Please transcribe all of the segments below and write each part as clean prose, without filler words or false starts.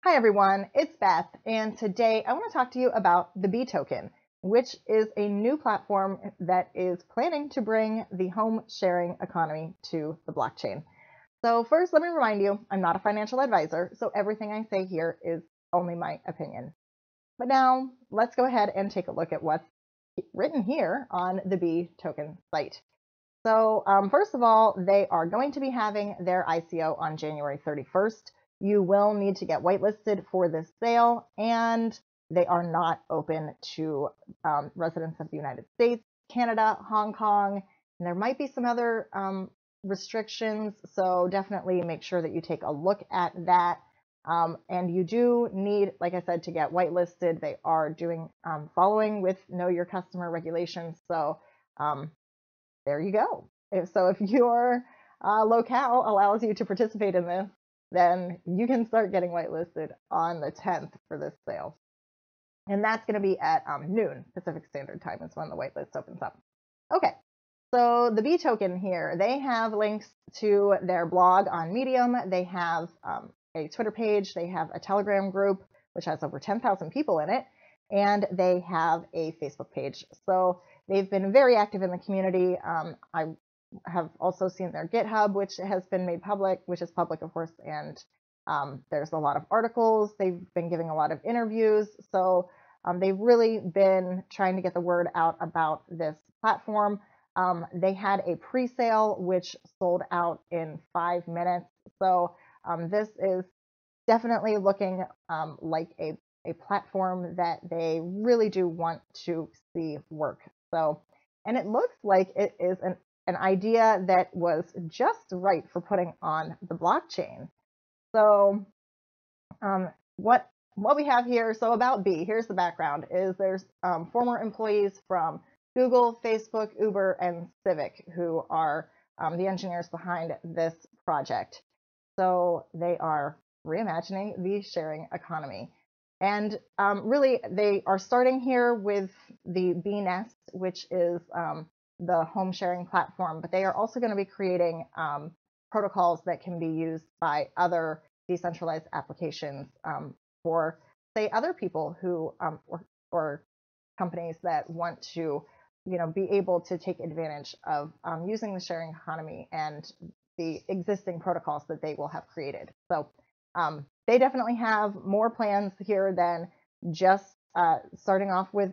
Hi everyone, it's Beth, and today I want to talk to you about the B token, which is a new platform that is planning to bring the home sharing economy to the blockchain. So first, let me remind you, I'm not a financial advisor, so everything I say here is only my opinion. But now let's go ahead and take a look at what's written here on the B token site. So first of all, they are going to be having their ICO on January 31st. You will need to get whitelisted for this sale, and they are not open to residents of the United States, Canada, Hong Kong, and there might be some other restrictions, so definitely make sure that you take a look at that. And you do need, like I said, to get whitelisted. They are doing following with Know Your Customer regulations, so there you go. If your locale allows you to participate in this, then you can start getting whitelisted on the 10th for this sale. And that's going to be at noon Pacific Standard Time is when the whitelist opens up. Okay, so the B token here, they have links to their blog on Medium. They have a Twitter page. They have a Telegram group, which has over 10,000 people in it. And they have a Facebook page. So they've been very active in the community. I have also seen their GitHub, which has been made public, which is public, of course, and there's a lot of articles. They've been giving a lot of interviews. So they've really been trying to get the word out about this platform. They had a pre-sale, which sold out in 5 minutes. So this is definitely looking like a platform that they really do want to see work. So, and it looks like it is an idea that was just right for putting on the blockchain. So what we have here, so about B, here's the background, is there's former employees from Google, Facebook, Uber, and Civic who are the engineers behind this project. So they are reimagining the sharing economy. And really, they are starting here with the B-Nest, which is the home sharing platform, but they are also going to be creating protocols that can be used by other decentralized applications for, say, other people who or companies that want to, be able to take advantage of using the sharing economy and the existing protocols that they will have created. So they definitely have more plans here than just starting off with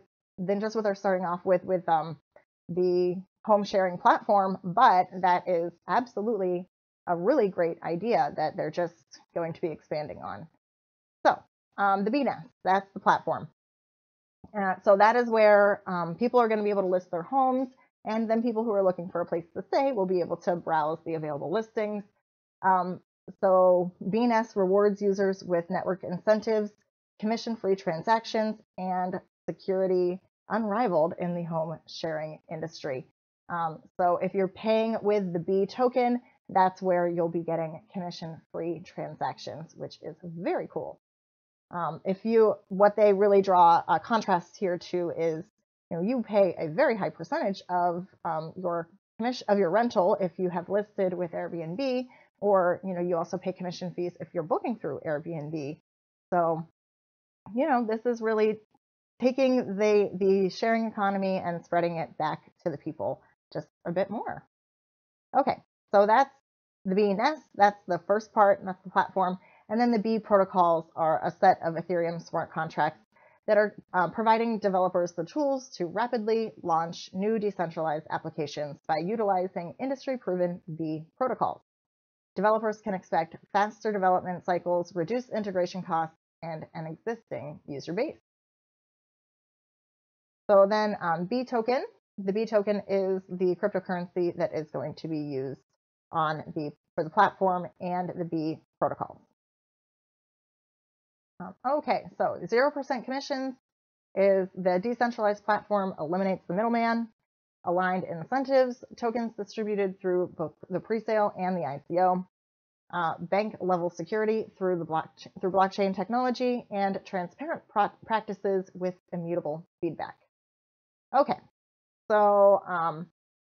the home sharing platform, but that is absolutely a really great idea that they're just going to be expanding on. So the BNAS, that's the platform. So that is where people are going to be able to list their homes, and then people who are looking for a place to stay will be able to browse the available listings. So BNS rewards users with network incentives, commission-free transactions, and security unrivaled in the home sharing industry. So if you're paying with the B token, that's where you'll be getting commission-free transactions, which is very cool. What they really draw a contrast here to is, you pay a very high percentage of your rental if you have listed with Airbnb, or you also pay commission fees if you're booking through Airbnb. So this is really taking the sharing economy and spreading it back to the people just a bit more. Okay, so that's the BNS, that's the first part, and that's the platform. And then the B protocols are a set of Ethereum smart contracts that are providing developers the tools to rapidly launch new decentralized applications by utilizing industry-proven B protocols. Developers can expect faster development cycles, reduced integration costs, and an existing user base. So then B token, the B token is the cryptocurrency that is going to be used for the platform and the B protocol. Okay, so 0% commissions is the decentralized platform eliminates the middleman, aligned incentives, tokens distributed through both the presale and the ICO, bank level security through blockchain technology, and transparent practices with immutable feedback. Okay, so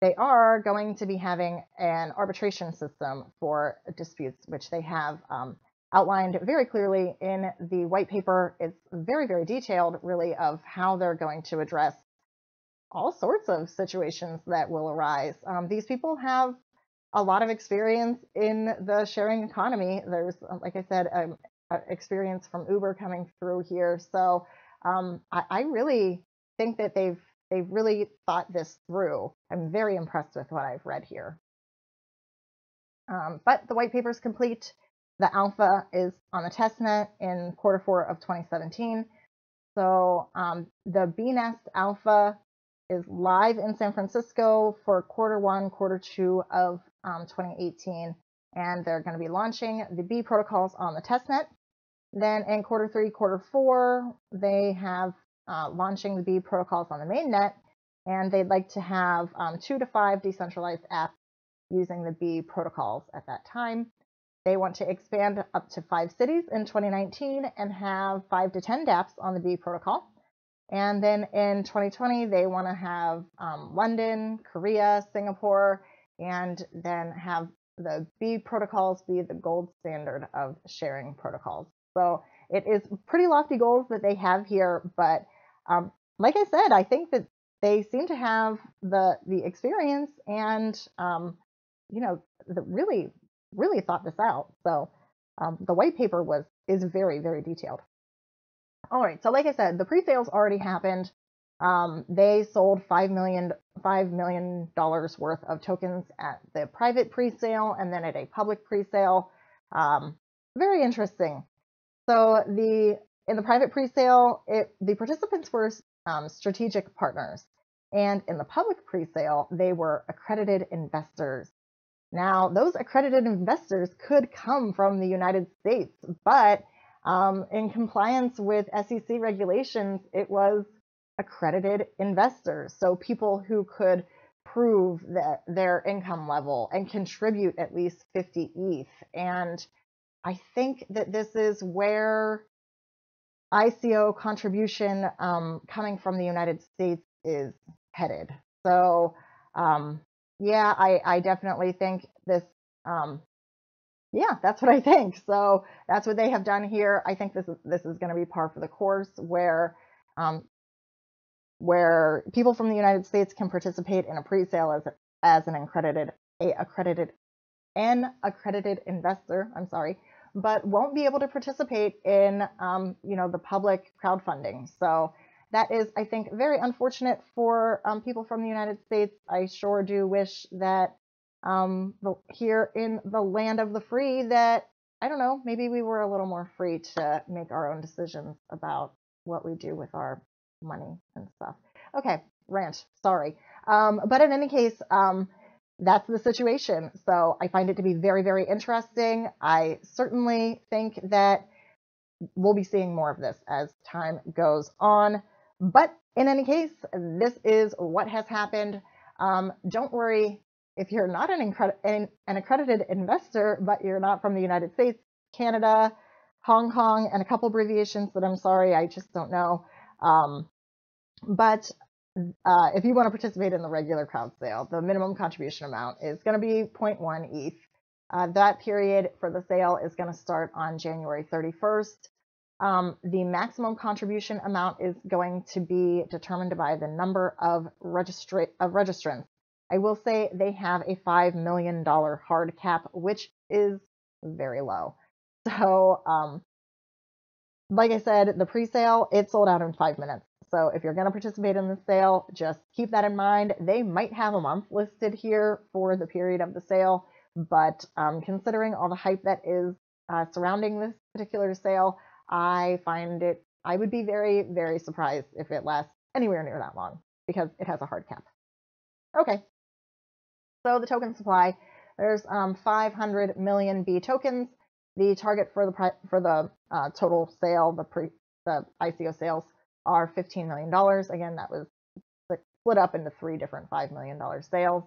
they are going to be having an arbitration system for disputes, which they have outlined very clearly in the white paper. It's very, very detailed, really, of how they're going to address all sorts of situations that will arise. These people have a lot of experience in the sharing economy. There's, like I said, experience from Uber coming through here. So I really think that they've really thought this through. I'm very impressed with what I've read here. But the white paper is complete. The alpha is on the testnet in Q4 of 2017. So the BNest alpha is live in San Francisco for Q1, Q2 of 2018, and they're going to be launching the B protocols on the testnet. Then in Q3, Q4, they have launching the B protocols on the mainnet, and they'd like to have 2 to 5 decentralized apps using the B protocols at that time. They want to expand up to 5 cities in 2019 and have 5 to 10 dApps on the B protocol. And then in 2020, they want to have London, Korea, Singapore, and then have the B protocols be the gold standard of sharing protocols. So it is pretty lofty goals that they have here, but like I said, I think that they seem to have the experience and really thought this out. So the white paper is very, very detailed. All right, so like I said, the pre-sales already happened. They sold $5 million worth of tokens at the private pre-sale and then at a public pre-sale. Very interesting. So in the private pre-sale, the participants were strategic partners, and in the public pre-sale, they were accredited investors. Now, those accredited investors could come from the United States, but in compliance with SEC regulations, it was accredited investors. So people who could prove that their income level and contribute at least 50 ETH. And I think that this is where ICO contribution coming from the United States is headed. So yeah, I definitely think this, yeah, that's what I think. So that's what they have done here. I think this is going to be par for the course, where people from the United States can participate in a pre-sale as an accredited investor. I'm sorry, but won't be able to participate in the public crowdfunding. So that is, I think, very unfortunate for people from the United States. I sure do wish that here in the land of the free, that, I don't know, maybe we were a little more free to make our own decisions about what we do with our money and stuff. Okay, rant, sorry. But in any case, that's the situation. So I find it to be very, very interesting. I certainly think that we'll be seeing more of this as time goes on. But in any case, this is what has happened. Don't worry if you're not an accredited investor, but you're not from the United States, Canada, Hong Kong, and a couple abbreviations that I'm sorry, I just don't know. But if you want to participate in the regular crowd sale, the minimum contribution amount is going to be 0.1 ETH. That period for the sale is going to start on January 31st. The maximum contribution amount is going to be determined by the number of registrants. I will say they have a $5 million hard cap, which is very low. So, like I said, the pre-sale, it sold out in 5 minutes. So if you're going to participate in the sale, just keep that in mind. They might have a month listed here for the period of the sale, but considering all the hype that is surrounding this particular sale, I would be very, very surprised if it lasts anywhere near that long, because it has a hard cap. Okay, so the token supply, there's 500 million B tokens. The target for the total sale, the ICO sales, are $15 million. Again, that was split up into 3 different $5 million sales.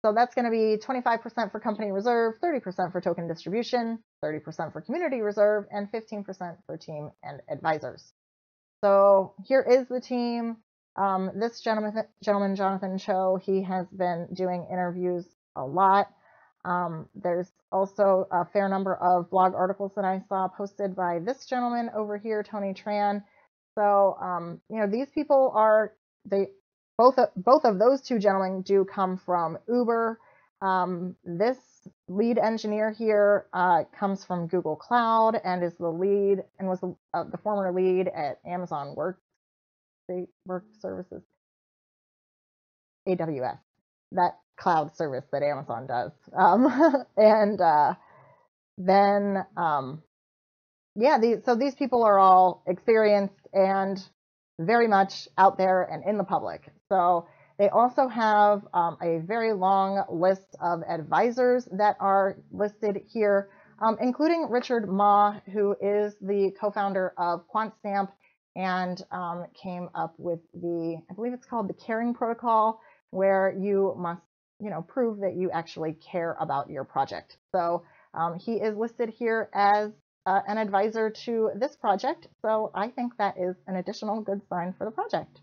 So that's going to be 25% for company reserve, 30% for token distribution, 30% for community reserve, and 15% for team and advisors. So here is the team. This gentleman, Jonathan Cho, he has been doing interviews a lot. There's also a fair number of blog articles that I saw posted by this gentleman over here, Tony Tran. So, these people are, both of those two gentlemen do come from Uber. This lead engineer here comes from Google Cloud and is the lead and was the former lead at Amazon Work Services, AWS, that cloud service that Amazon does. So these people are all experienced and very much out there and in the public. So they also have a very long list of advisors that are listed here, including Richard Ma, who is the co-founder of QuantStamp and came up with I believe it's called the Caring Protocol, where you must, prove that you actually care about your project. So he is listed here as an advisor to this project. So I think that is an additional good sign for the project.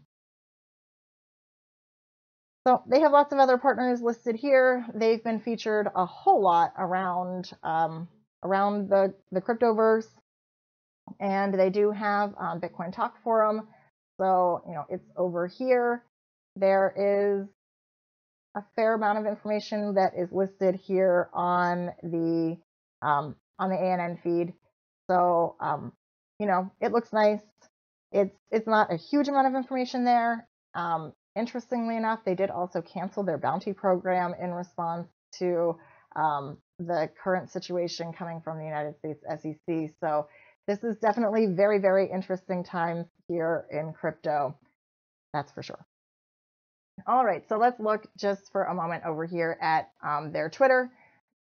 So they have lots of other partners listed here. They've been featured a whole lot around the cryptoverse, and they do have Bitcoin Talk Forum. So it's over here. There is a fair amount of information that is listed here on the ANN feed. So it looks nice. It's not a huge amount of information there. Interestingly enough, they did also cancel their bounty program in response to the current situation coming from the United States SEC. So this is definitely very, very interesting times here in crypto. That's for sure. All right, so let's look just for a moment over here at their Twitter.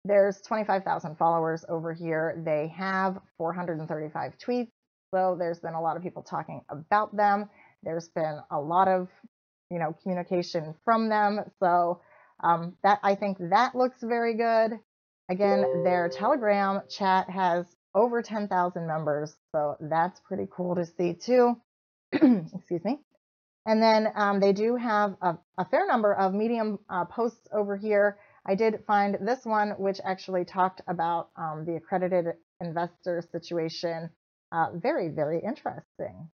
There's 25,000 followers over here. They have 435 tweets. So there's been a lot of people talking about them. There's been a lot of communication from them. So I think that looks very good. Again, their Telegram chat has over 10,000 members. So that's pretty cool to see too. Excuse me. And then they do have a fair number of Medium posts over here. I did find this one, which actually talked about the accredited investor situation. Very, very interesting.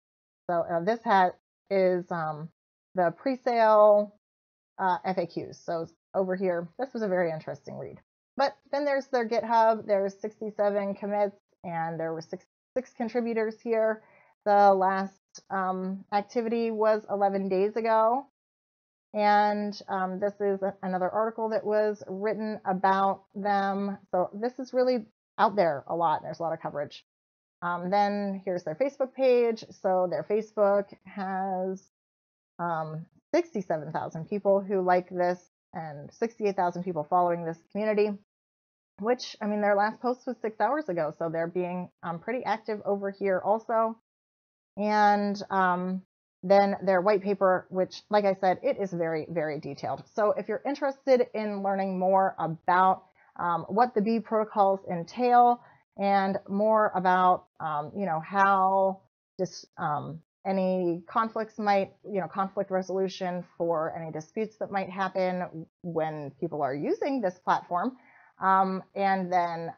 So this is the pre-sale FAQs. So over here, this was a very interesting read. But then there's their GitHub. There's 67 commits, and there were six contributors here. The last activity was 11 days ago. And this is another article that was written about them. So this is really out there a lot. There's a lot of coverage. Then here's their Facebook page. So their Facebook has 67,000 people who like this and 68,000 people following this community, which, their last post was 6 hours ago. So they're being pretty active over here also. And then their white paper, which, like I said, it is very, very detailed. So if you're interested in learning more about what the B protocols entail and more about, how any conflicts might, conflict resolution for any disputes that might happen when people are using this platform. And then,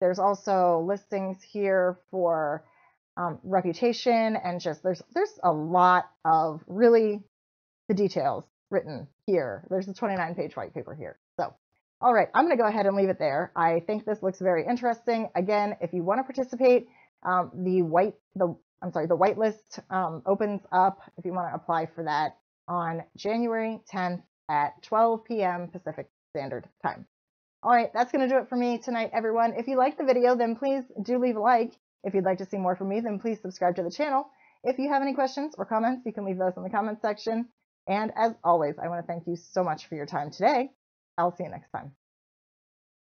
there's also listings here for reputation, and just there's a lot of really the details written here. There's a 29-page white paper here. So, all right, I'm going to go ahead and leave it there. I think this looks very interesting. Again, if you want to participate, the whitelist opens up if you want to apply for that on January 10th at 12 p.m. Pacific Standard Time. All right, that's going to do it for me tonight, everyone. If you liked the video, then please do leave a like. If you'd like to see more from me, then please subscribe to the channel. If you have any questions or comments, you can leave those in the comments section. And as always, I want to thank you so much for your time today. I'll see you next time.